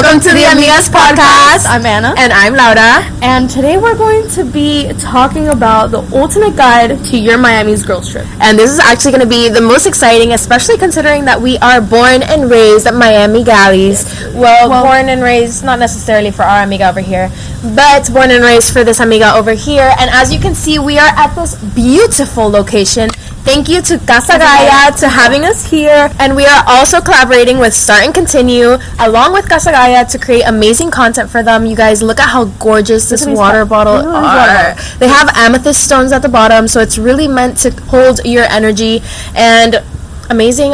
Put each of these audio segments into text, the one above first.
Welcome to the Amigas podcast. I'm Anna. And I'm Laura. And today we're going to be talking about the ultimate guide to your Miami's girls trip. And this is actually going to be the most exciting, especially considering that we are born and raised at Miami galleys. Well, born and raised, not necessarily for our amiga over here, but born and raised for this amiga over here. And as you can see, we are at this beautiful location. Thank you to Casa Gaia to having us here. And we are also collaborating with Start and Continue along with Casa Gaia to create amazing content for them. You guys, look at how gorgeous this water bottle are. They have amethyst stones at the bottom, so it's really meant to hold your energy. And amazing,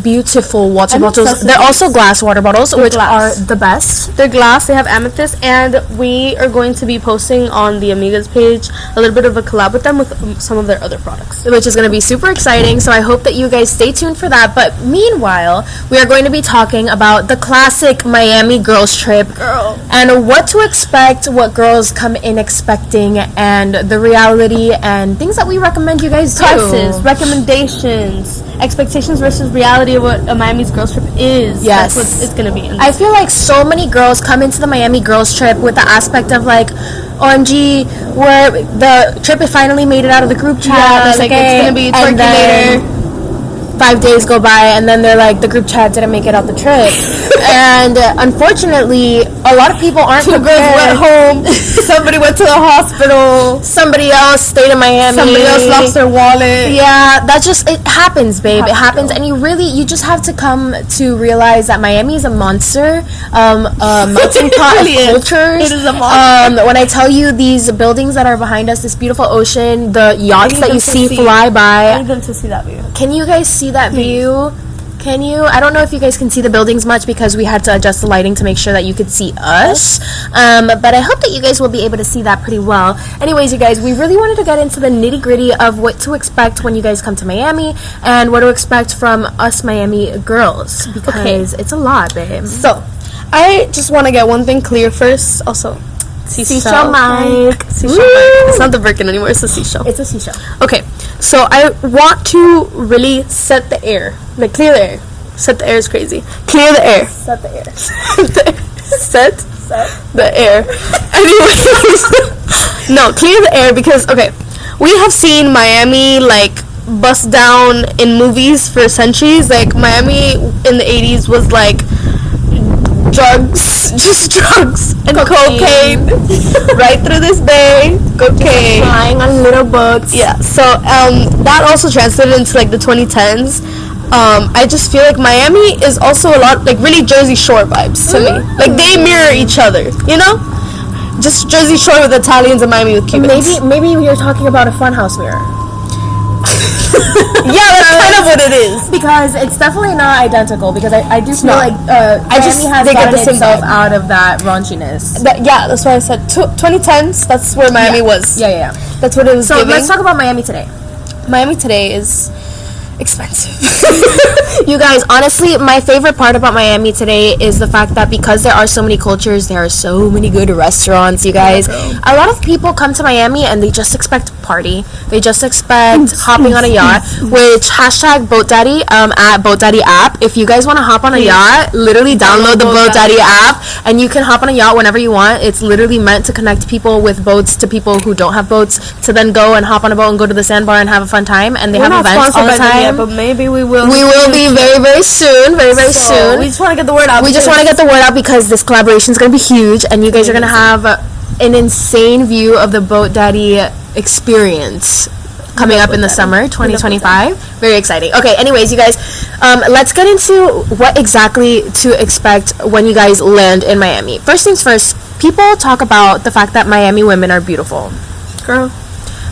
beautiful water bottles. They're also glass water bottles, which are the best. They're glass, they have amethyst, and we are going to be posting on the Amigas page a little bit of a collab with them with some of their other products, which is going to be super exciting, so I hope that you guys stay tuned for that. But meanwhile, we are going to be talking about the classic Miami girls trip and what to expect, what girls come in expecting, and the reality and things that we recommend you guys do. Prices, recommendations, expectations versus reality of what a Miami's girls trip is. Yes. That's what it's going to be. I feel like so many girls come into the Miami girls trip with the aspect of like, OMG, where the trip finally made it out of the group chat. Yeah, like it's going to be twerking later. 5 days go by and then they're like, the group chat didn't make it out the trip. And unfortunately, a lot of people aren't prepared. Girls went home. Somebody went to the hospital. Somebody else stayed in Miami. Somebody else lost their wallet. Yeah, that just, it happens, babe. It happens. And you just have to come to realize that Miami is a monster. Melting pot of cultures. It is a monster. When I tell you these buildings that are behind us, this beautiful ocean, the yachts that you see fly by. I need them to see that view. Can you guys see that view? Can you? I don't know if you guys can see the buildings much because we had to adjust the lighting to make sure that you could see us. But I hope that you guys will be able to see that pretty well. Anyways, you guys, we really wanted to get into the nitty-gritty of what to expect when you guys come to Miami and what to expect from us Miami girls because it's a lot, babe. So, I just want to get one thing clear first. Also, seashell mic. It's not the Birkin anymore, it's a seashell. It's a seashell. Okay, so I want to really set the air. Like, clear the air. Set the air is crazy. Clear the air. Set the air. Set the air. Anyways. No, clear the air because, okay, we have seen Miami, like, bust down in movies for centuries. Like, Miami in the 80s was, like, drugs and cocaine right through this bay. Cocaine, flying on little boats. Yeah, so that also translated into like the 2010s. I just feel like Miami is also a lot like really Jersey Shore vibes to me. Like they mirror each other, you know? Just Jersey Shore with Italians and Miami with Cubans. Maybe you're talking about a funhouse mirror. Yeah, that's kind of what it is. Because it's definitely not identical. Because I do feel like Miami has gotten itself out of that raunchiness. That's why I said 2010s. That's where Miami was. Yeah. That's what it was. So let's talk about Miami today. Miami today is expensive. You guys, honestly, my favorite part about Miami today is the fact that because there are so many cultures, there are so many good restaurants, you guys. A lot of people come to Miami and they just expect party. They just expect hopping on a yacht, which hashtag BoatDaddy at BoatDaddy app. If you guys want to hop on a yacht, literally download the BoatDaddy app and you can hop on a yacht whenever you want. It's literally meant to connect people with boats to people who don't have boats to then go and hop on a boat and go to the sandbar and have a fun time. And they have events all the time. But maybe we will. We will be very soon. Very soon. We just want to get the word out. We just want to get the word out because this collaboration is going to be huge, and you guys are going to have an insane view of the Boat Daddy experience coming up in the summer 2025. Very exciting. Okay, anyways, you guys, let's get into what exactly to expect when you guys land in Miami. First things first, people talk about the fact that Miami women are beautiful. Girl,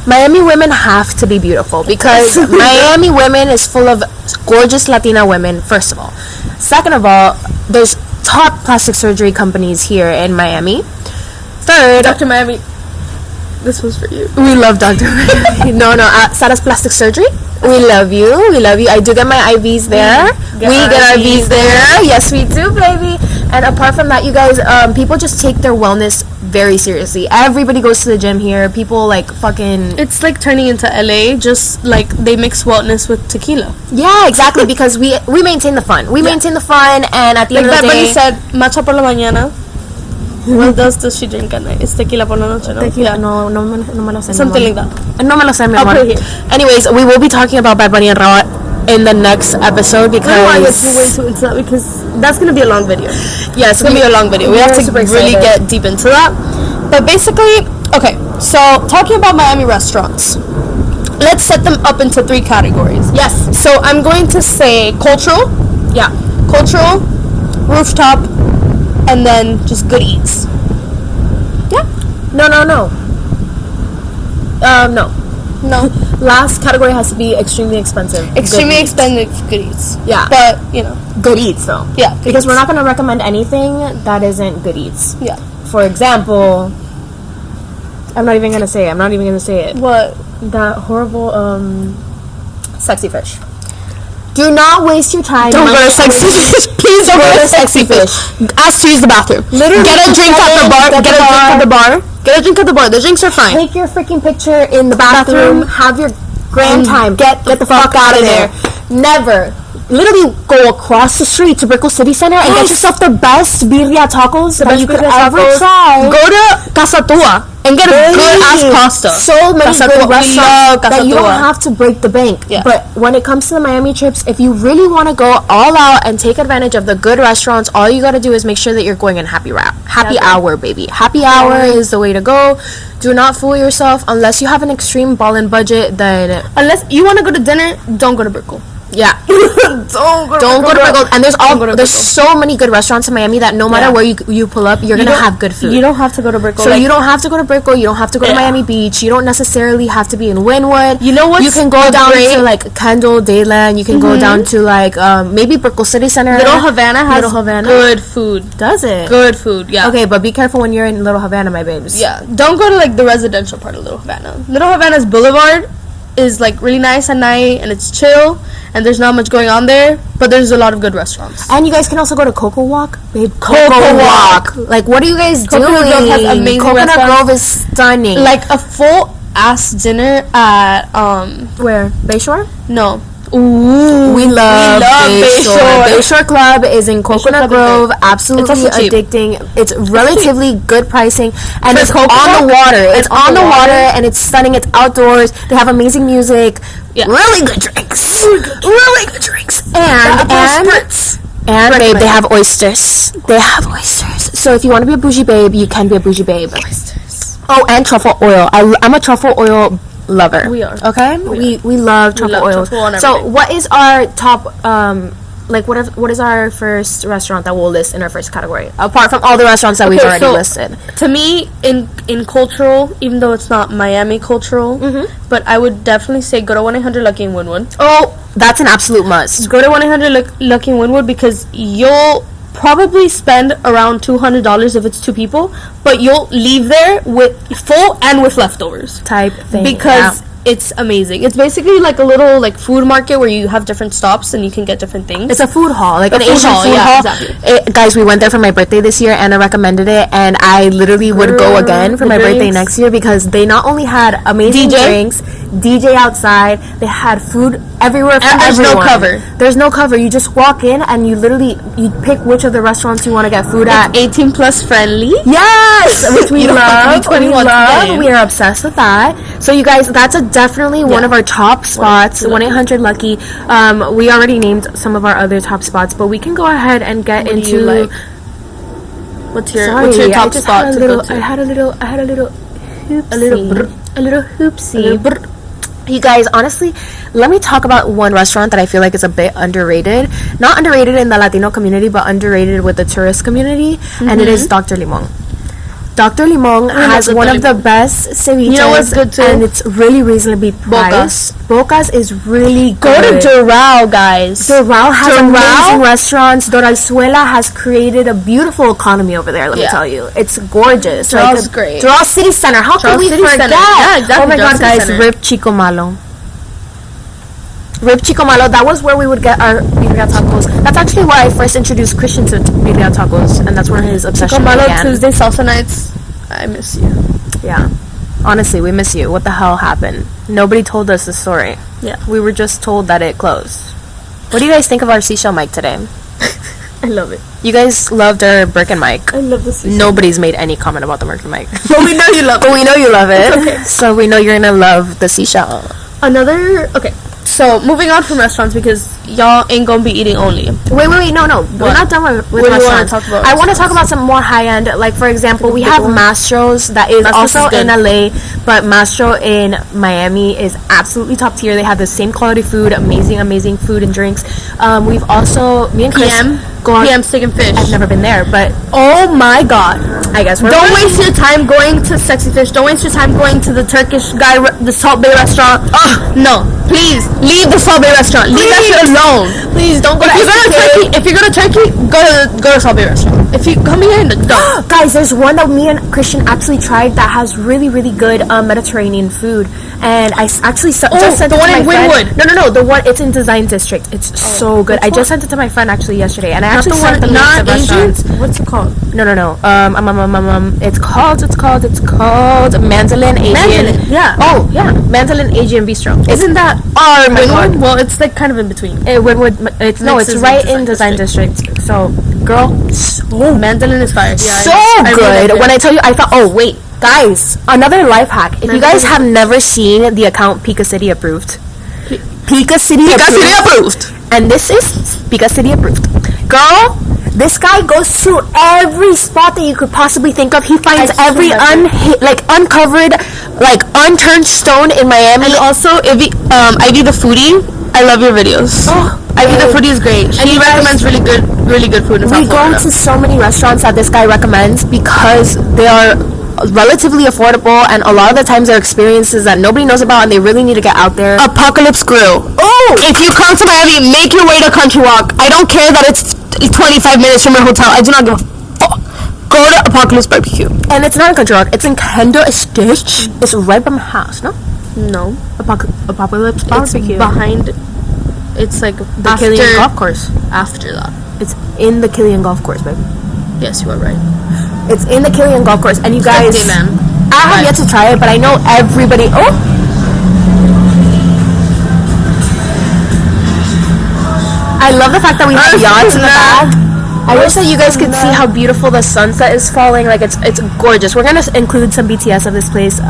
Miami women have to be beautiful because Miami women is full of gorgeous Latina women, first of all. Second of all, there's top plastic surgery companies here in Miami. Third, Dr. Miami, this was for you. We love Dr. Miami. No, Sarah's Plastic Surgery. We love you. I do get my IVs there. We get our IVs there. Yes, we do, baby. And apart from that, you guys, people just take their wellness very seriously. Everybody goes to the gym here. People like fucking. It's like turning into LA. Just like they mix wellness with tequila. Yeah, exactly. Because we maintain the fun. We maintain the fun, and at the end of the day, said, matcha por la mañana. What else does she drink at night? It's tequila por la noche, no? Tequila, no me lo sé. Something like that. No me lo sé, mi amor. I'll put it here. Anyways, we will be talking about Bad Bunny and Rawa in the next episode because I don't want to get way too into that because that's gonna be a long video. Yeah, it's gonna be a long video. We have to really get deep into that. But basically, okay. So talking about Miami restaurants, let's set them up into 3 categories. Yes. So I'm going to say cultural, rooftop, and then just good eats. Yeah. No. No. Last category has to be extremely expensive. Extremely expensive good eats. Yeah. But, good eats though. Yeah. Because we're not going to recommend anything that isn't good eats. Yeah. For example, I'm not even going to say it. What? That horrible, sexy fish. Do not waste your time. Don't go to sexy fish. Please don't go to sexy fish. Ask to use the bathroom. Literally, get a drink at the bar. Get a drink at the bar. The drinks are fine. Take your freaking picture in the bathroom. Have your grand time. Get the fuck out of there. Never. Literally go across the street to Brickell City Center and get yourself the best birria tacos that you could ever try. Go to Casa Tua and get a good ass pasta. So many good restaurants that you don't have to break the bank. Yeah. But when it comes to the Miami trips, if you really want to go all out and take advantage of the good restaurants, all you got to do is make sure that you're going in happy hour, baby. Happy hour is the way to go. Do not fool yourself unless you have an extreme ballin' budget. Then unless you want to go to dinner, don't go to Brickell. Yeah. don't go to Brickell. And there's so many good restaurants in Miami that no matter where you pull up, you're gonna have good food. You don't have to go to Brickell. So you don't have to go to Brickell. You don't have to go to Miami Beach. You don't necessarily have to be in Wynwood. You know what? You can go down to like Kendall, Dayland. You can go down to like maybe Brickell City Center. Little Havana has good food. Does it? Good food. Yeah. Okay, but be careful when you're in Little Havana, my babes. Yeah. Don't go to like the residential part of Little Havana. Little Havana's Boulevard is like really nice at night and it's chill and there's not much going on there, but there's a lot of good restaurants. And you guys can also go to Coco Walk. Babe, Coco Walk. Like, what are you guys doing? Coconut Grove has amazing Coconut Grove is stunning. Like a full ass dinner at where? Bayshore? No. Ooh, we love Bayshore. Bayshore Club is in Coconut Grove. Absolutely addicting. It's relatively good pricing, and it's on the water. It's on the water, and it's stunning. It's outdoors. They have amazing music. Yeah. Really good drinks. Really good drinks. And babe, they have oysters. So if you want to be a bougie babe, you can be a bougie babe. Oysters. Oh, and truffle oil. I'm a truffle oil lover. We are. Okay? We love truffle oil. So what is our top what is our first restaurant that we'll list in our first category apart from all the restaurants that we've already listed? To me, in cultural, even though it's not Miami cultural, but I would definitely say go to 1-800 Lucky in Wynwood. Oh, that's an absolute must. Go to 1-800 Lucky in Wynwood because you'll probably spend around $200 if it's 2 people, but you'll leave there with full and with leftovers type thing because it's amazing. It's basically like a little like food market where you have different stops and you can get different things. It's a food hall, like an Asian food hall. Exactly. Guys, we went there for my birthday this year. Anna recommended it, and I literally would go again for my birthday next year because they not only had amazing drinks, DJ outside, they had food everywhere for everyone. There's no cover. You just walk in and you pick which of the restaurants you want to get food at. 18 plus friendly. Yes, which we love. We are obsessed with that. So you guys, that's definitely one of our top spots. 1-800 Lucky. We already named some of our other top spots, but we can go ahead and get into. What's your top spot to go to? I had a little hoopsie. You guys, honestly, let me talk about one restaurant that I feel like is a bit underrated. Not underrated in the Latino community, but underrated with the tourist community, and it is Dr. Limon. Dr. Limon has one of the best ceviches. You know what's good too? And it's really reasonably priced. Bocas is really good. Go to Doral, guys. Doral has amazing restaurants. Doralzuela has created a beautiful economy over there, let me tell you. It's gorgeous. Doral's great. Doral City Center. How can we forget? Yeah, exactly. Oh my God, guys. Rip Chico Malo. Rip Chico Malo, that was where we would get our birria tacos. That's actually why I first introduced Christian to birria tacos, and that's where his obsession began. Chico Malo Tuesday salsa nights. I miss you. Yeah. Honestly, we miss you. What the hell happened? Nobody told us the story. Yeah. We were just told that it closed. What do you guys think of our seashell mic today? I love it. You guys loved our Birkin mic. I love this. Nobody's made any comment about the Birkin mic. But we know you love it. But we know you love it. Okay. So we know you're gonna love the seashell. Okay. So moving on from restaurants because y'all ain't gonna be eating only. Wait, no. We're not done with What do you wanna restaurants. talk about I want to restaurants? talk about some more high-end. Like, for example, we big have one. Mastro's that is Mastro's also is in good. LA, but Mastro in Miami is absolutely top tier. They have the same quality food, amazing food and drinks. We've also, me and Chris go on. PM Steak and Fish. I've never been there, but Oh my god. I guess we're Don't waste your time going to Sexy Fish. Don't waste your time going to the Turkish guy, the Salt Bay restaurant. No. Please, leave the Salt Bay restaurant. Leave that shit alone. Please don't go If to you go to SK. Turkey, go to Salt Bay restaurant. If you come here, don't. Guys, there's one that me and Christian actually tried that has really good Mediterranean food, and I actually just sent the it one to in my friend. Wynwood. No, the one it's in Design District. It's so good. I just sent it to my friend actually yesterday, and I actually sent the list of not restaurants. Asian. What's it called? No. It's called Mandolin Asian. Mandolin, yeah. Oh yeah, Mandolin Asian Bistro. Isn't that Oh my god. Wynwood? Well, it's like kind of in between. Wynwood. It's Next is right in in Design District. So, girl, Mandolin is fire. Yeah, so I really good. like When it. I tell you, I thought, oh wait, guys, another life hack. If you guys have never seen the account Pika City approved, Pika City approved, and this is Pika City approved, girl. This guy goes to every spot that you could possibly think of. He finds every uncovered, like unturned stone in Miami. And also, Ivy the foodie, I love your videos. Ivy the foodie is great. She recommends really good food in South We go Florida. to so many restaurants that this guy recommends because they are relatively affordable, and a lot of the times they're experiences that nobody knows about, and they really need to get out there. Apocalypse Grill. Oh! If you come to Miami, make your way to Country Walk. I don't care that it's 25 minutes from your hotel. I do not give a fuck. Go to Apocalypse Barbecue. And it's not in Country Walk. It's in Kendo Estate. It's right by my house, no? No. Apocalypse It's Barbecue. behind. It's like the Killian Golf Course. After that. It's in the Killian Golf Course, baby. Yes, you are right. It's in the Killian Golf Course, and you guys, I have yet to try it, but I know everybody. Oh, I love the fact that we have yachts in the back. I wish that you guys could see how beautiful the sunset is falling. Like it's gorgeous. We're gonna include some BTS of this place.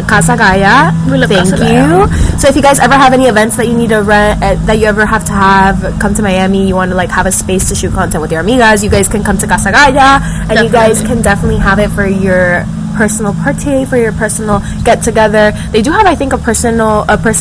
Casa Gaia. We love Thank Casa you. So if you guys ever have any events that you need to rent, that you ever have to have, come to Miami. You want to like have a space to shoot content with your amigas. You guys can come to Casa Gaia, and you guys can definitely have it for your personal party, for your personal get together. They do have, I think, a person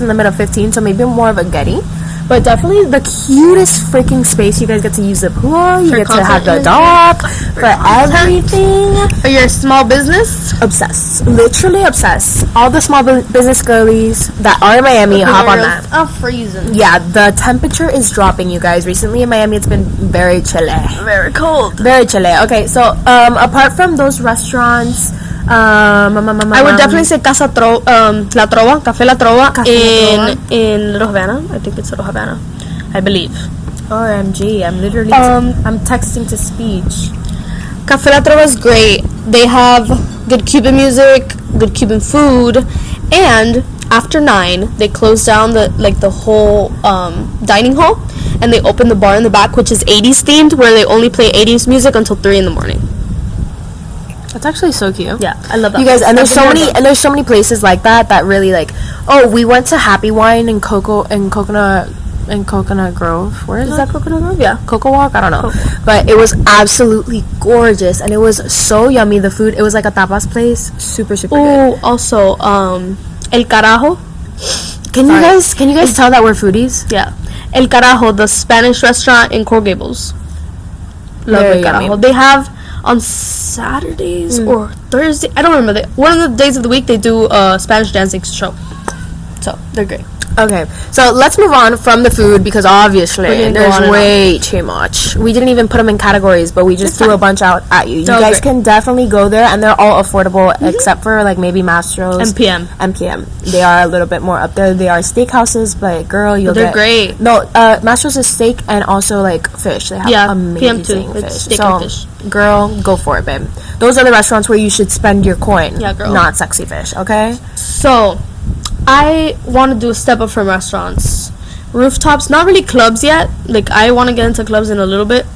limit of 15, so maybe more of a getty. But definitely the cutest freaking space. You guys get to use the pool. You get to have the dock for everything. For your small business, Obsessed. Literally obsessed. All the small business girlies that are in Miami, hop on that. Oh, freezing. Yeah, the temperature is dropping, you guys. Recently in Miami, it's been very chilly. Very cold. Very chilly. Okay, so apart from those restaurants, I would definitely say La Trova, Café La Trova in Little Havana. I think it's Little Havana, I believe. OMG, I'm literally I'm texting to speech. Café La Trova is great. They have good Cuban music, good Cuban food, and after 9 they close down the whole dining hall, and they open the bar in the back, which is 80s themed, where they only play 80s music until 3 in the morning. That's actually so cute. Yeah, I love that. You guys, and there's That's so many places like that really like. Oh, we went to Happy Wine in Coconut Grove. Where is that Coconut Grove? Yeah. Coco Walk? I don't know. But it was absolutely gorgeous, and it was so yummy. The food, it was like a tapas place. Super good. Oh, also, El Carajo. Can you guys tell that we're foodies? Yeah. El Carajo, the Spanish restaurant in Coral Gables. Love Very El Carajo. yummy. They have on Saturdays or Thursday, I don't remember. One of the days of the week they do a Spanish dancing show. So they're great. Okay, so let's move on from the food because obviously there's way too much. We didn't even put them in categories, but we just threw a bunch out at you. You guys can definitely go there, and they're all affordable except for like maybe Mastro's. MPM. They are a little bit more up there. They are steakhouses, but girl, they're great. No, Mastro's is steak and also like fish. They have amazing PM too. Fish. Steak and fish. Girl, go for it, babe. Those are the restaurants where you should spend your coin. Yeah, girl. Not sexy fish, okay? So, I want to do a step up from restaurants. Rooftops, not really clubs yet. Like, I want to get into clubs in a little bit.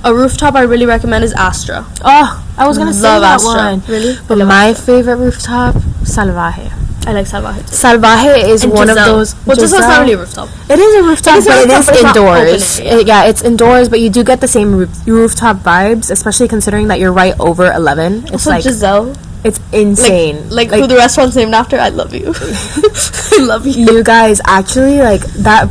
A rooftop I really recommend is Astra. Oh, I was going to say that Astra. One. Really? But my favorite rooftop, Salvaje. I like Salvaje too. Salvaje is one of those. Well, Giselle's not really a rooftop. It is a rooftop, but it is indoors. It's indoors, but you do get the same rooftop vibes, especially considering that you're right over 11. It's also like Giselle. It's insane. Like who the restaurant's named after. I love you. I love you. You guys actually like that.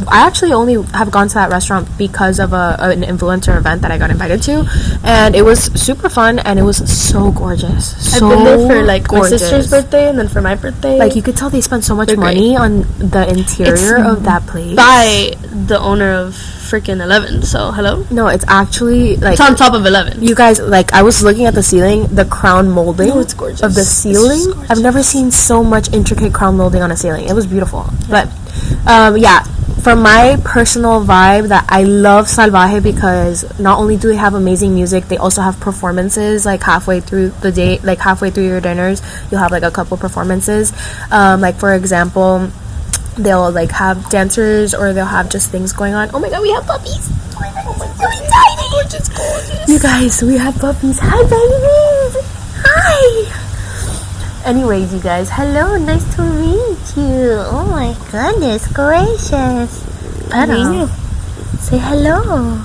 I actually only have gone to that restaurant because of an influencer event that I got invited to, and it was super fun and it was so gorgeous. I've been there for like my sister's birthday and then for my birthday. Like you could tell they spent so much money on the interior of that place by the owner of freaking 11. So hello. No, it's actually like it's on top of 11. You guys, like I was looking at the ceiling, the crown molding. Oh, it's gorgeous. Of the ceiling. I've never seen so much intricate crown molding on a ceiling. It was beautiful. But yeah, for my personal vibe, that I love Salvaje because not only do they have amazing music, they also have performances like halfway through the day, like halfway through your dinners, you'll have like a couple performances. Like for example, they'll like have dancers or they'll have just things going on. Oh my god, we have puppies. Oh my god, gorgeous. You guys, we have puppies. Hi babies. Hi. Anyways, you guys, hello, nice to meet you. Oh my goodness gracious. Pero, say hello.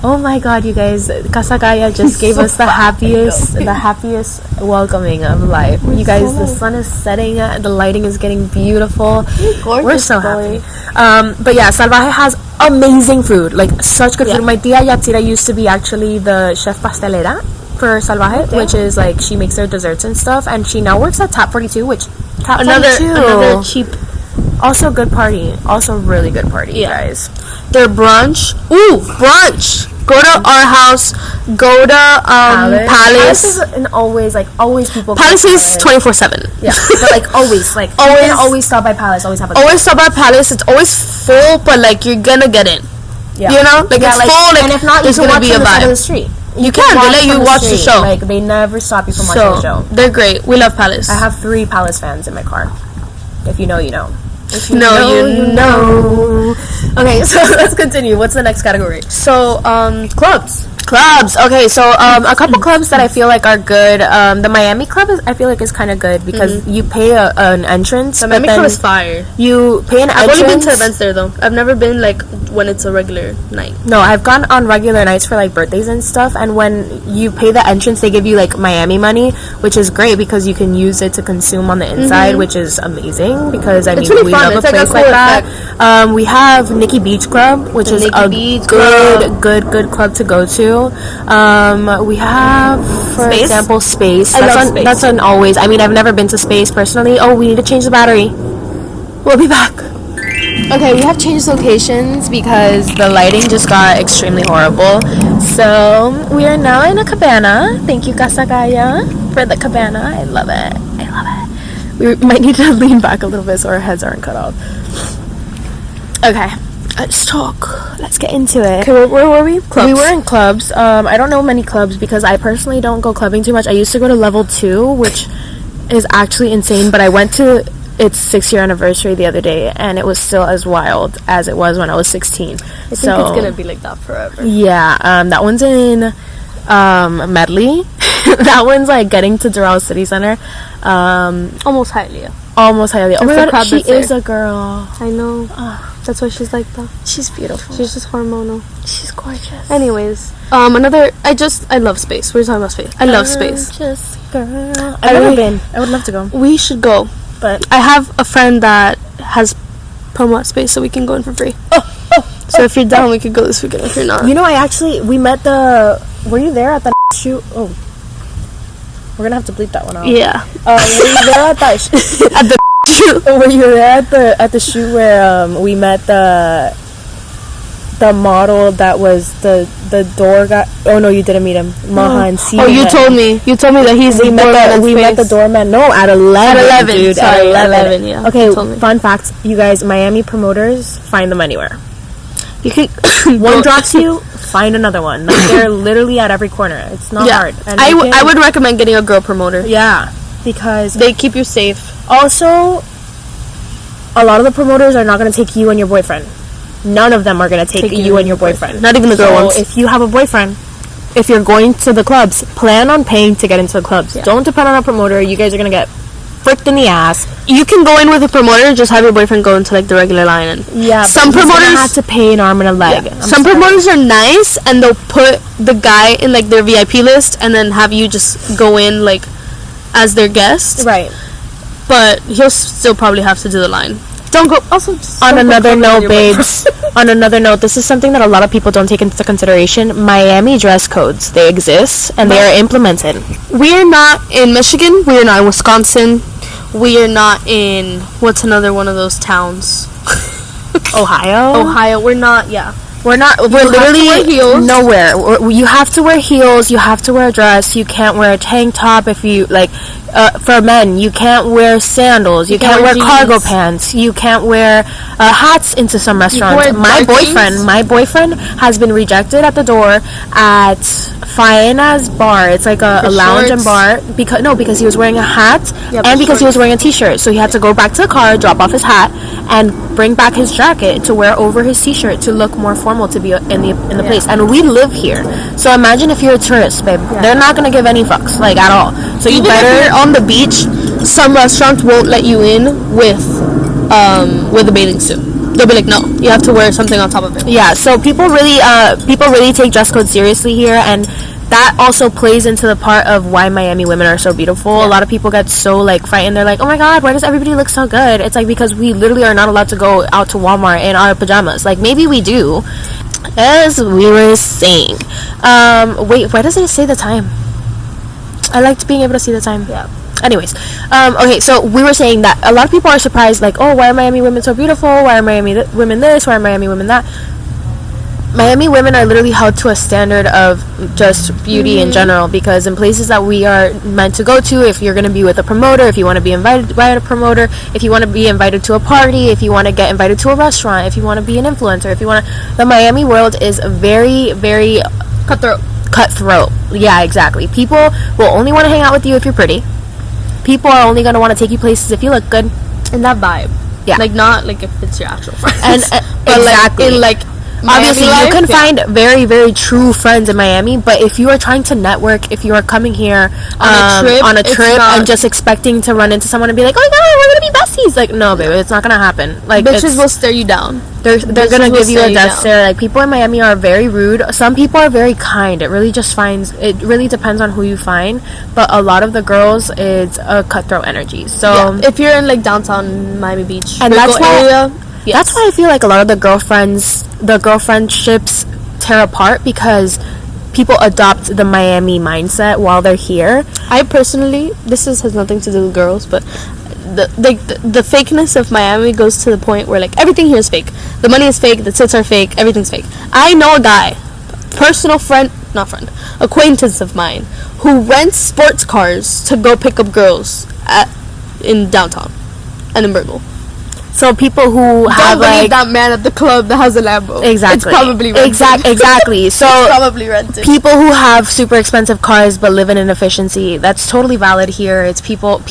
Oh my god, you guys, Casa Gaya just gave us the happiest welcoming of life. You guys, the sun is setting, the lighting is getting beautiful. We're so happy. But yeah, Salvaje has amazing food, like such good food. My tia Yatsira used to be actually the chef pastelera for Salvaje, which is like she makes their desserts and stuff, and she now works at Tap 42, which another cheap, also good party, also really good party, you guys. Their brunch, brunch. Go to our house. Go to Palace. Is always people. Palace is 24/7. Yeah, but like always, you can always stop by Palace. Always have a. Always stop by Palace. It's always full, but like you're gonna get in. Yeah. You know, like it's full. Like, and if not, you can watch on the side of the street. You can. They let you watch the show. Like they never stop you from watching the show. They're great. We love Palace. I have 3 Palace fans in my car. If you know, you know. If you know. Okay, so let's continue. What's the next category? So, Clubs. Okay, so a couple clubs that I feel like are good. The Miami Club I feel like is kind of good because you pay an entrance. The Miami Club is fire. You pay an entrance. I've only been to events there though. I've never been like when it's a regular night. No, I've gone on regular nights for like birthdays and stuff. And when you pay the entrance, they give you like Miami money, which is great because you can use it to consume on the inside, which is amazing because it's really we fun. love a place like that. We have Nikki Beach Club, which is a good club to go to. We have, for example, Space. That's an always. I mean, I've never been to Space personally. Oh, we need to change the battery. We'll be back. Okay, we have changed locations because the lighting just got extremely horrible. So we are now in a cabana. Thank you, Casa Gaya, for the cabana. I love it. We might need to lean back a little bit so our heads aren't cut off. Okay. Let's talk. Let's get into it. Okay, where were we? Clubs. We were in clubs. I don't know many clubs because I personally don't go clubbing too much. I used to go to Level 2, which is actually insane, but I went to its 6-year anniversary the other day, and it was still as wild as it was when I was 16. I think it's gonna be like that forever. Yeah, that one's in Medley. That one's like getting to Doral City Center. Almost Hialeah. Oh my god, she is a girl. I know. That's why she's like that. She's beautiful. She's just hormonal. She's gorgeous. Anyways, I love Space. We're talking about Space. I love Space. Just girl. I've never been. I would love to go. We should go. But I have a friend that has promo at Space, so we can go in for free. So if you're down, we could go this weekend. If you're not, we met were you there at the shoot? Oh, we're gonna have to bleep that one out. Yeah. Were you there at that at the Were you there at the shoot where we met the model that was the door guy? Oh no, you didn't meet him. Mahan. Oh, you told me that he's we met the doorman. No, at 11. Dude, sorry, at 11. Yeah. Okay, fun facts, you guys. Miami promoters, find them anywhere. You can one drops you, find another one. Like, they're literally at every corner. It's not hard. And I would recommend getting a girl promoter. Yeah, because they keep you safe. Also, a lot of the promoters are not going to take you and your boyfriend. None of them are going to take you and your boyfriend. Not even the girl ones. If you have a boyfriend, if you're going to the clubs, plan on paying to get into the clubs. Yeah. Don't depend on a promoter. You guys are going to get fricked in the ass. You can go in with a promoter, just have your boyfriend go into like the regular line. And some promoters have to pay an arm and a leg. Yeah. Some promoters are nice, and they'll put the guy in like their VIP list, and then have you just go in like as their guest. Right. But he'll still probably have to do the line. Don't go. Also, just on another note, babes. On another note, this is something that a lot of people don't take into consideration. Miami dress codes, they exist and they are implemented. We are not in Michigan. We are not in Wisconsin. We are not in what's another one of those towns? Ohio. We're not. Yeah. We're literally nowhere. You have to wear heels. You have to wear a dress. You can't wear a tank top if you like. For men, you can't wear sandals. You can't wear cargo pants. You can't wear hats into some restaurants. My boyfriend has been rejected at the door at Faena's bar. It's like a lounge and bar because he was wearing a hat and because he was wearing a t-shirt. So he had to go back to the car, drop off his hat, and bring back his jacket to wear over his t-shirt to look more formal to be in the place. And we live here, so imagine if you're a tourist, babe. They're not gonna give any fucks like at all. So you better. On the beach, some restaurants won't let you in with a bathing suit. They'll be like, no, you have to wear something on top of it. Yeah, so people really take dress code seriously here, and that also plays into the part of why Miami women are so beautiful. Yeah. A lot of people get so like frightened. They're like, oh my god, why does everybody look so good? It's like because we literally are not allowed to go out to Walmart in our pajamas. Like maybe we do, as we were saying. Wait, why doesn't it say the time? I liked being able to see the time. Yeah. Anyways, okay, so we were saying that a lot of people are surprised, like, oh, why are Miami women so beautiful? Why are Miami women this? Why are Miami women that? Miami women are literally held to a standard of just beauty in general, because in places that we are meant to go to, if you're going to be with a promoter, if you want to be invited by a promoter, if you want to be invited to a party, if you want to get invited to a restaurant, if you want to be an influencer, if you want to... The Miami world is very, very... Cutthroat. Yeah, exactly. People will only want to hang out with you if you're pretty. People are only going to want to take you places if you look good. And that vibe. Yeah. Like, not like if it's your actual friends. And but exactly. Like obviously life, you can find very, very true friends in Miami, but if you are trying to network, if you are coming here on a trip and just expecting to run into someone and be like, oh my god, we're gonna be besties, like, no baby, it's not gonna happen. Like, bitches will stare you down. They're gonna give you a death stare. Like, people in Miami are very rude. Some people are very kind. It really depends on who you find, but a lot of the girls, it's a cutthroat energy. So if you're in like downtown Miami Beach and that's why that's why I feel like a lot of the girlfriendships tear apart, because people adopt the Miami mindset while they're here. I personally, has nothing to do with girls, but the fakeness of Miami goes to the point where like everything here is fake. The money is fake, the tits are fake, everything's fake. I know a guy, acquaintance of mine, who rents sports cars to go pick up girls in downtown and in Bergel. So people who have like that man at the club that has a Lambo. Exactly. It's probably rented. Exactly. So it's probably rented. People who have super expensive cars but live in inefficiency, that's totally valid here. It's people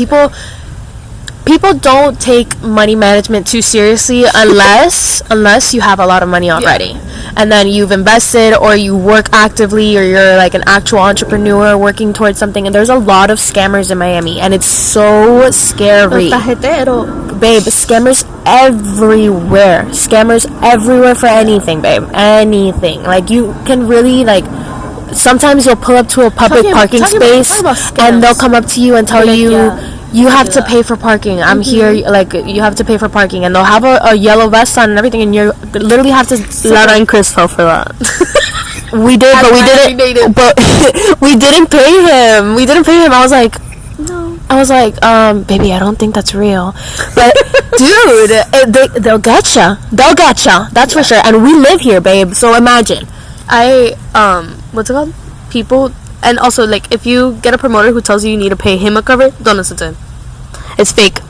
don't take money management too seriously unless you have a lot of money already. Yeah. And then you've invested, or you work actively, or you're like an actual entrepreneur working towards something. And there's a lot of scammers in Miami, and it's so scary. Babe, scammers everywhere for anything, babe. Anything. Like, you can really, like, sometimes you'll pull up to a public parking space and they'll come up to you and tell you you have to pay for parking. I'm here, like, you have to pay for parking, and they'll have a yellow vest on and everything, and you literally have to... Lara and Chris fell for that. We did, but we didn't pay him. I was like, no. I was like, baby, I don't think that's real. But, dude, they'll getcha. They'll getcha. That's for sure. And we live here, babe. So imagine. What's it called? People, and also, like, if you get a promoter who tells you need to pay him a cover, don't listen to him. It's fake.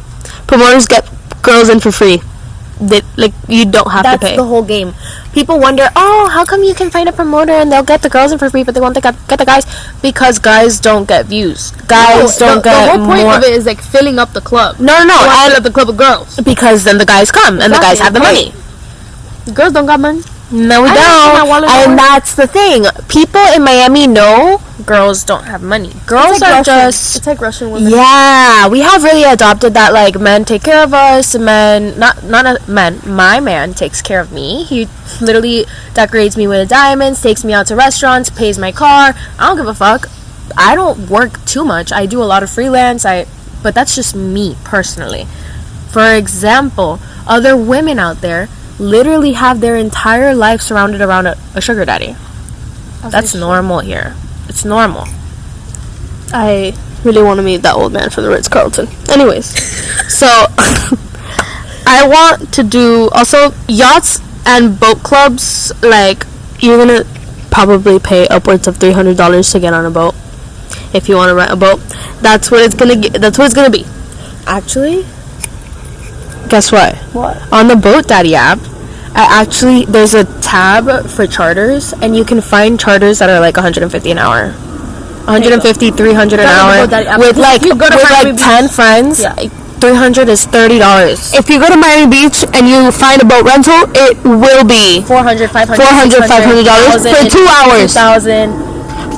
Promoters get girls in for free. You don't have to pay. That's the whole game. People wonder, oh, how come you can find a promoter and they'll get the girls in for free, but they won't get the guys? Because guys don't get views. Guys don't get more. The whole point of it is, like, filling up the club. No. And fill up the club with girls. Because then the guys come and the guys have the money. Girls don't got money. No, we don't. And that's the thing. People in Miami know girls don't have money. Girls are just... It's like Russian women. Yeah. We have really adopted that, like, men take care of us. Men... Not men. My man takes care of me. He literally decorates me with diamonds, takes me out to restaurants, pays my car. I don't give a fuck. I don't work too much. I do a lot of freelance. But that's just me, personally. For example, other women out there literally have their entire life surrounded around a sugar daddy. That's normal here. It's normal. I really want to meet that old man from the Ritz-Carlton. Anyways, so I want to do also yachts and boat clubs. Like, you're gonna probably pay upwards of $300 to get on a boat if you want to rent a boat. That's what it's gonna be. Actually, guess what? What? On the Boat Daddy app, there's a tab for charters, and you can find charters that are like $150 an hour. 150, 300 an hour. With like 10 friends, yeah. 300 is $30. If you go to Miami Beach and you find a boat rental, it will be $400, $500 for 2 hours.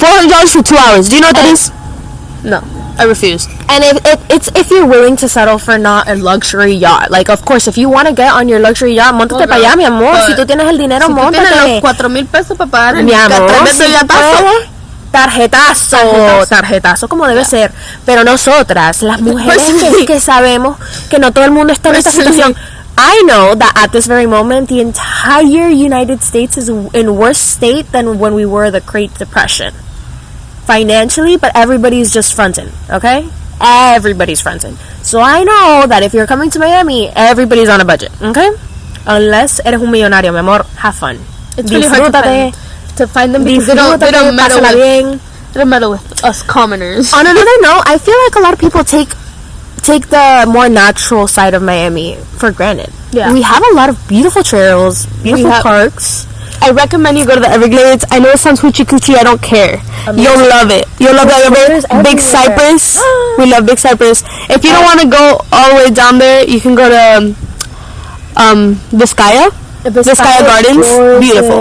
$400 for 2 hours. Do you know what that is? No. I refuse. And if you're willing to settle for not a luxury yacht, like, of course, if you want to get on your luxury yacht, montate para allá, mi amor. Si tú tienes el dinero, montate. Si tú tienes los 4,000 pesos para pagar mi amor, tarjetazo como debe ser. Pero nosotras, las mujeres que sabemos que no todo el mundo está en esta situación. I know that at this very moment, the entire United States is in worse state than when we were the Great Depression. Financially, but everybody's just fronting, okay? Everybody's fronting. So I know that if you're coming to Miami, everybody's on a budget, okay? Unless eres un millonario, mi amor, have fun. It's really hard to find them because they don't meddle with us commoners. On another note, I feel like a lot of people take the more natural side of Miami for granted. Yeah. We have a lot of beautiful trails, beautiful parks. I recommend you go to the Everglades. I know it sounds hoochie coochie. I don't care. Amazing. You'll love it. You'll love the Big Cypress. We love Big Cypress. If you don't want to go all the way down there, you can go to Biscayne. Biscayne Gardens. Gorgeous. Beautiful.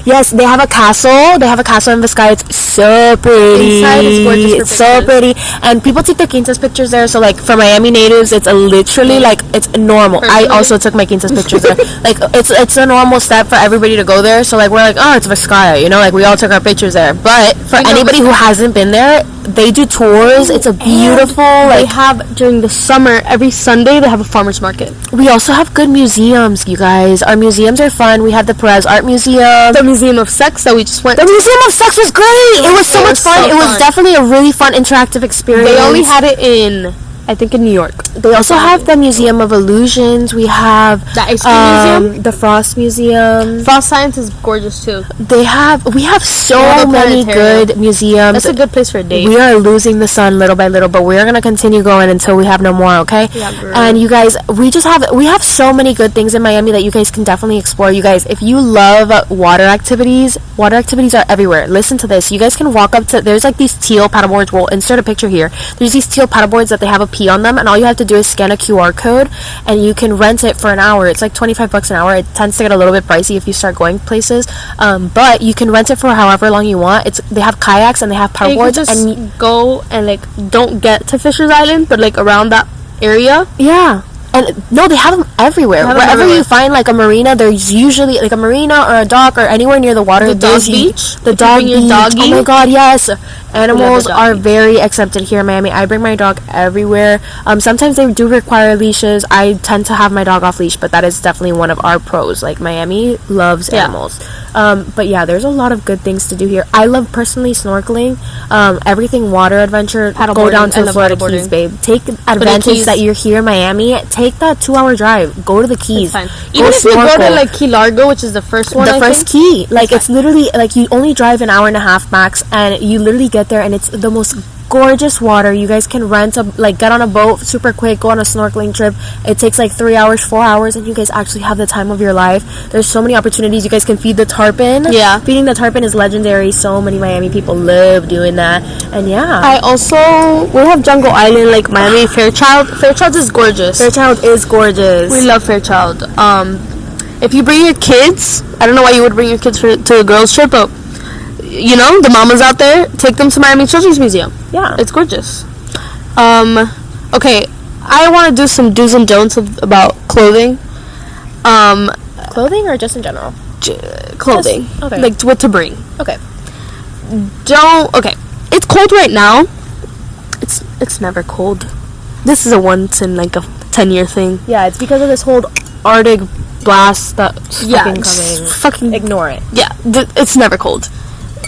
Yes, they have a castle. They have a castle in Biscayne. It's so pretty. Inside is gorgeous. It's so pretty. And people take their quintas pictures there. So, like, for Miami natives, it's literally like it's normal. I also took my quintas pictures there. Like, it's a normal step for everybody to go there. So, like, we're like, oh, it's Biscayne, you know, like, we all took our pictures there. But for anybody who hasn't been there, they do tours. It's a beautiful. They have during the summer every Sunday they have a farmers market. We also have good museums, you guys. Our museums are fun. We have the Perez Art Museum, the Museum of Sex that we just went. The Museum of Sex was great. It was so much fun. It was definitely a really fun interactive experience. They only had it in, I think, in New York. They also have the Museum of Illusions. We have the Ice Cream Museum, the Frost Museum. Frost Science is gorgeous too. We have so many good museums. That's a good place for a date. We are losing the sun little by little, but we're gonna continue going until we have no more. Okay? Yeah, girl. And you guys, we have so many good things in Miami that you guys can definitely explore. You guys, if you love water activities are everywhere. Listen to this. You guys can walk up to. There's like these teal paddleboards. We'll insert a picture here. There's these teal paddleboards that they have a P on them, and all you have to do is scan a QR code, and you can rent it for an hour. It's like $25 an hour. It tends to get a little bit pricey if you start going places, but you can rent it for however long you want. They have kayaks and they have paddleboards, and you go and like don't get to Fisher's Island, but like around that area. Yeah. And no, they have them everywhere. Wherever you find like a marina, there's usually like a marina or a dock or anywhere near the water. The dog beach. The dog beach. Doggy. Oh my god, yes. Animals are very accepted here in Miami. I bring my dog everywhere. Sometimes they do require leashes. I tend to have my dog off leash, but that is definitely one of our pros. Like Miami loves animals. But yeah, there's a lot of good things to do here. I love personally snorkeling. Everything water adventure. Go down to the Florida Keys, babe. Take advantage that you're here in Miami. Take that 2-hour drive. Go to the Keys. Even if you go to like Key Largo, which is the first one, the first key. Like it's literally like you only drive an hour and a half max, and you literally get there, and it's the most gorgeous water. You guys can get on a boat super quick, go on a snorkeling trip. It takes like 3 hours, 4 hours, and you guys actually have the time of your life. There's so many opportunities. You guys can feed the tarpon. Yeah, feeding the tarpon is legendary. So many Miami people love doing that. And yeah, we have Jungle Island, like Miami. Fairchild is gorgeous. Fairchild is gorgeous. We love Fairchild. If you bring your kids, I don't know why you would bring your kids to a girls trip, but you know, the mamas out there, take them to Miami Children's Museum. Yeah, it's gorgeous. Okay, I want to do some do's and don'ts about clothing. Clothing or just in general? Clothing. Okay. Like what to bring. Okay. Okay. It's cold right now. It's never cold. This is a once in like a 10-year thing. Yeah, it's because of this whole Arctic blast that's fucking coming. Fucking ignore it. Yeah, it's never cold.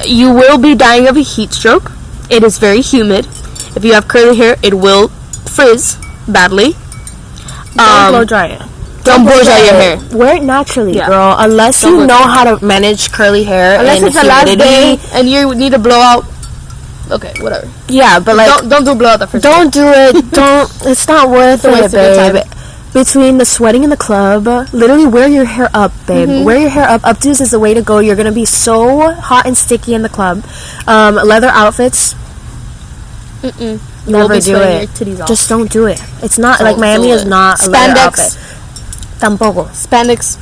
You will be dying of a heat stroke. It is very humid. If you have curly hair, it will frizz badly. Don't blow dry it. Don't blow dry your hair. Wear it naturally, girl. Unless you know how to manage curly hair. Unless it's the last day and you need to blow out. Okay, whatever. Yeah, but like don't do blow out the first. Don't do it. Don't. It's not worth it, babe. Between the sweating in the club, literally wear your hair up, babe. Mm-hmm. Wear your hair up. Updos is the way to go. You're gonna be so hot and sticky in the club. Leather outfits. Never do it. Just don't do it. It's not like Miami is not a leather outfit. Tampoco. Spandex.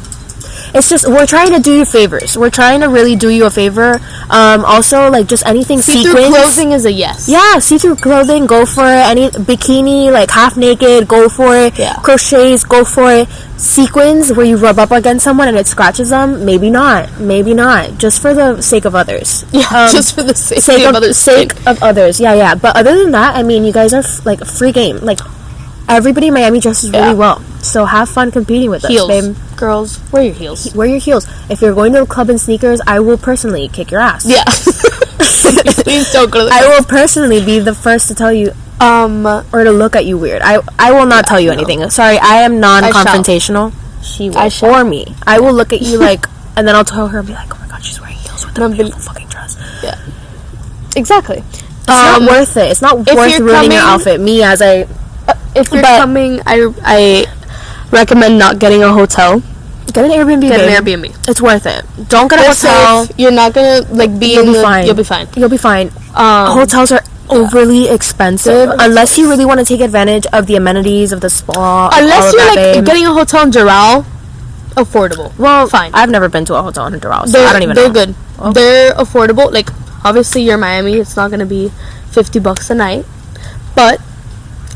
It's just we're trying to do you favors. We're trying to really do you a favor. Also, like just anything see-through clothing is a yes. Yeah, see-through clothing, go for it. Any bikini, like half naked, go for it. Yeah. Crochets, go for it. Sequins where you rub up against someone and it scratches them, maybe not. Maybe not. Just for the sake of others. Yeah, just for the sake of others. Others. Yeah. But other than that, I mean, you guys are like a free game. Like everybody in Miami dresses really well. So have fun competing with us, babe. Girls, wear your heels. Wear your heels. If you're going to the club in sneakers, I will personally kick your ass. Yeah. Please don't go to the club. I will personally be the first to tell you, or to look at you weird. I will not tell you anything. Sorry, I am non-confrontational. She will. For me. I will look at you like, and then I'll tell her and be like, oh my god, she's wearing heels with a beautiful fucking dress. Yeah. Exactly. It's not worth it. It's not worth ruining your outfit. If you're coming, I recommend not getting a hotel. Get an Airbnb. It's worth it. Don't get a hotel. You're not gonna You'll be fine. You'll be fine. Hotels are overly expensive unless you really want to take advantage of the amenities of the spa. Unless you're getting a hotel in Doral, affordable. Well, fine. I've never been to a hotel in Doral, so I don't even know. They're good. Okay. They're affordable. Like obviously, you're Miami. It's not gonna be $50 a night, but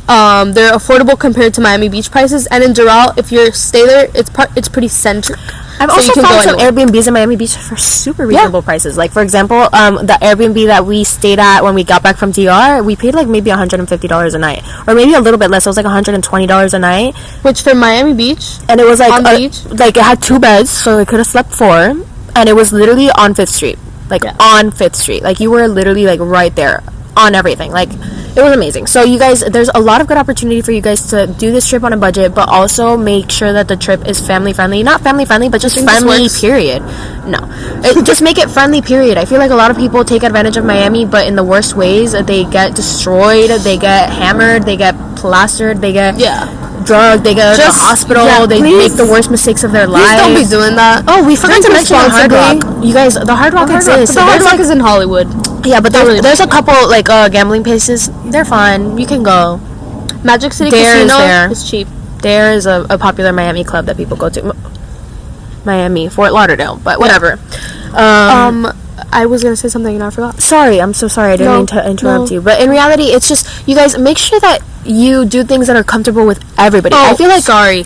they're affordable compared to Miami Beach prices. And in Doral, if you stay there, it's pretty centric. I've also found some Airbnbs in Miami Beach for super reasonable prices. Like for example, the Airbnb that we stayed at when we got back from DR, we paid like maybe $150 a night, or maybe a little bit less. It was like $120 a night. Which for Miami Beach, and it was like on the beach, like it had 2 beds, so I could have slept 4, and it was literally on 5th Street, on 5th Street. Like you were literally like right there on everything. Like it was amazing. So you guys, there's a lot of good opportunity for you guys to do this trip on a budget, but also make sure that the trip is family friendly. Not family friendly, but just friendly, period. No. Just make it friendly, period. I feel like a lot of people take advantage of Miami, but in the worst ways. They get destroyed, they get hammered, they get plastered, they get drugged, they go to the hospital, they make the worst mistakes of their lives. Please don't be doing that. Oh, we forgot to mention the Hard Rock. You guys, the Hard Rock exists. The Hard Rock is in Hollywood. Yeah, but there's a couple like gambling places. They're fun. You can go. Magic City Casino is cheap. There is a popular Miami club that people go to. Miami, Fort Lauderdale, but whatever. I was gonna say something and I forgot. Sorry, I'm so sorry. I didn't mean to interrupt you. But in reality, it's just you guys make sure that you do things that are comfortable with everybody. Oh, I feel like sorry,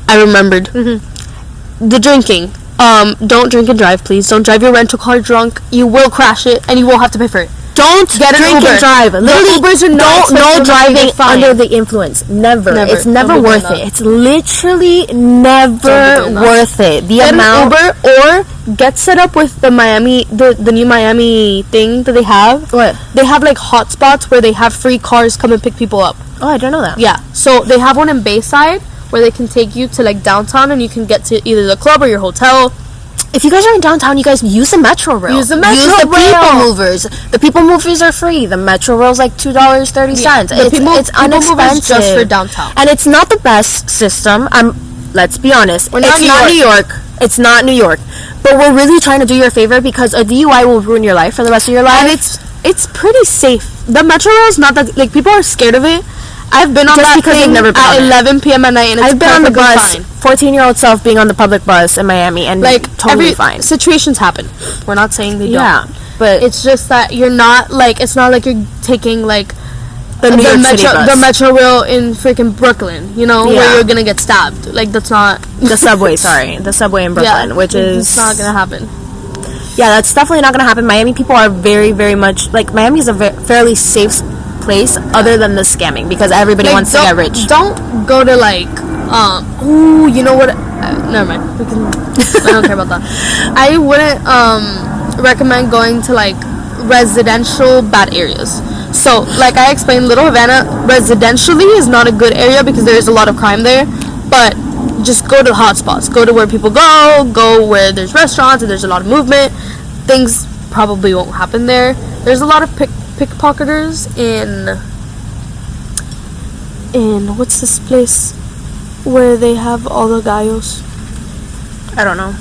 I remembered. The drinking. Don't drink and drive, please. Don't drive your rental car drunk. You will crash it, and you will have to pay for it. don't Get an drink Uber. and drive. Literally, Ubers are not no driving fine. under the influence. Never. It's never Don't be worth doing it. that. It's literally never doing that. worth it. The Get amount. an Uber or get set up with the Miami, the new Miami thing that they have. What? They have like hotspots where they have free cars come and pick people up. Oh, I don't know that. Yeah, so they have one in Bayside where they can take you to like downtown and you can get to either the club or your hotel. If you guys are in downtown, you guys use the Metro Rail. Use the Metro Use the Rail. People Movers. The People Movers are free. The Metro Rail's like $2.30. The It's People Movers inexpensive. just for downtown. And it's not the best system. Let's be honest. We're not It's New not York. New York. It's not New York. But we're really trying to do you a favor because a DUI will ruin your life for the rest of your life. And it's pretty safe. The Metro Rail is not that, like, people are scared of it. I've been on Just that because thing they've never been at on it. 11 p.m. at night and it's I've been on the perfectly bus, fine. 14-year-old self being on the public bus in Miami, and Like, totally every fine. situations happen. We're not saying they Yeah, don't. but It's just that you're not, like, it's not like you're taking, like, the New York City Metro, bus. the Metro Rail in freaking Brooklyn, you know, Yeah. where you're gonna get stabbed. Like, that's not... the subway, sorry. The subway in Brooklyn, which is... It's not gonna happen. Yeah, that's definitely not going to happen. Miami people are very, very much... Like, Miami is a fairly safe place other than the scamming because everybody Like, wants to get rich. Don't go to, like, ooh, you know what? Never mind. We can... I don't care about that. I wouldn't, recommend going to, like, residential bad areas. So, like I explained, Little Havana, residentially is not a good area because there is a lot of crime there. But just go to the hot spots. Go to where people go where there's restaurants and there's a lot of movement. Things probably won't happen there. There's a lot of pickpocketers in what's this place where they have all the gallos? I don't know.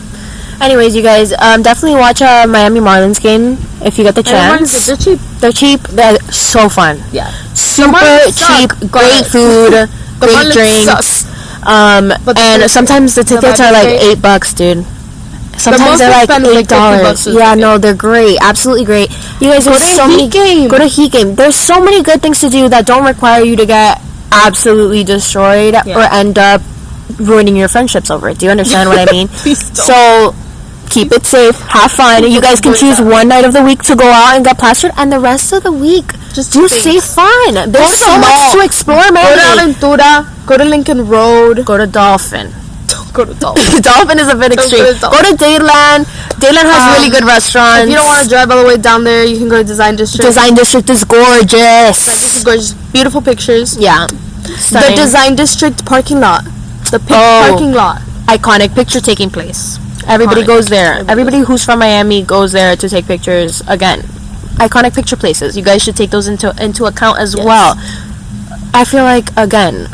Anyways, you guys, definitely watch a Miami Marlins game if you get the chance. They're cheap. They're cheap. They're so fun. Yeah. Super Marlins cheap. suck, Great but- food. The Great Marlins drinks. But And sometimes the tickets are like $8, dude. Sometimes most they're like expensive, like, $8. $50 Yeah, is no, they're great. Absolutely great. You guys, Go there's to so many Heat game. Go to Heat game. There's so many good things to do that don't require you to get absolutely destroyed or end up ruining your friendships over it. Do you understand what I mean? Please don't. So keep it safe, have fun. You guys can choose one night of the week to go out and get plastered, and the rest of the week just do safe fun. There's Go to so the much mall. to explore, Go to man. Aventura. Go to Lincoln Road. Go to Dolphin. Go to Dolphin. Dolphin is a bit extreme. go to Go Dolphin. to Dayland. Dayland has really good restaurants. If you don't want to drive all the way down there, you can go to Design District. Design District is gorgeous. This is gorgeous. Beautiful pictures. Yeah. The Design District parking lot. The parking lot. Iconic picture taking place. Everybody Iconic. goes there. Everybody who's from Miami goes there to take pictures. Again, iconic picture places. You guys should take those into account as well. I feel like, again,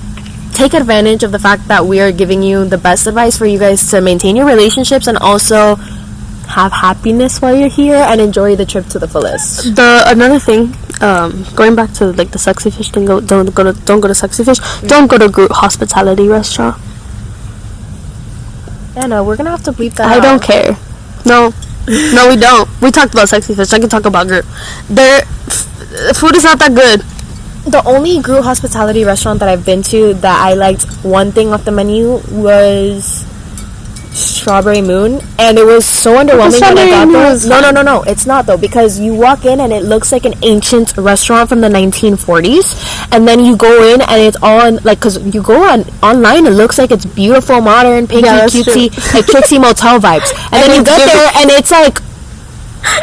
take advantage of the fact that we are giving you the best advice for you guys to maintain your relationships and also have happiness while you're here and enjoy the trip to the fullest. Another thing, going back to like the Sexy Fish thing, don't go to Sexy Fish. Don't go to group hospitality restaurant. Anna, we're gonna have to bleep that I out. don't care. No, we don't. We talked about Sexy Fish. I can talk about group. Their food is not that good. The only group hospitality restaurant that I've been to that I liked one thing off the menu was Strawberry Moon, and it was so underwhelming when I got there. No, it's not though, because you walk in and it looks like an ancient restaurant from the 1940s, and then you go in and it's all in, like, because you go online, it looks like it's beautiful, modern, pinky, cutesy, like Trixie Motel vibes, and then you get there and it's like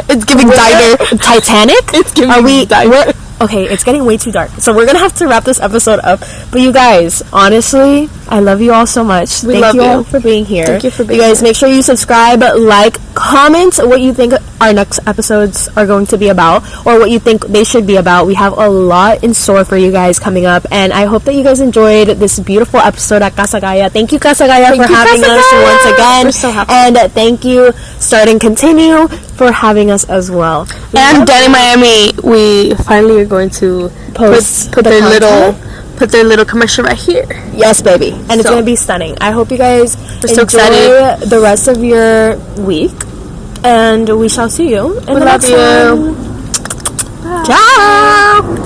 It's giving diner. Titanic. It's giving diner. Okay, it's getting way too dark, so we're gonna have to wrap this episode up. But you guys, honestly, I love you all so much. Thank you all for being here. Thank you for being You guys, here. make sure you subscribe, like, comment what you think our next episodes are going to be about, or what you think they should be about. We have a lot in store for you guys coming up, and I hope that you guys enjoyed this beautiful episode at Casa Gaya. Thank you, Casa Gaya, for having us once again. We're so happy. And thank you, Start and Continue, for having us as well. And Danny Miami, we finally are going to Post put the their little commercial right here. Yes, baby. And it's So- going to be stunning. I hope you guys We're so enjoy excited. the rest of your week. And we shall see you in We the love next you. one. Ciao.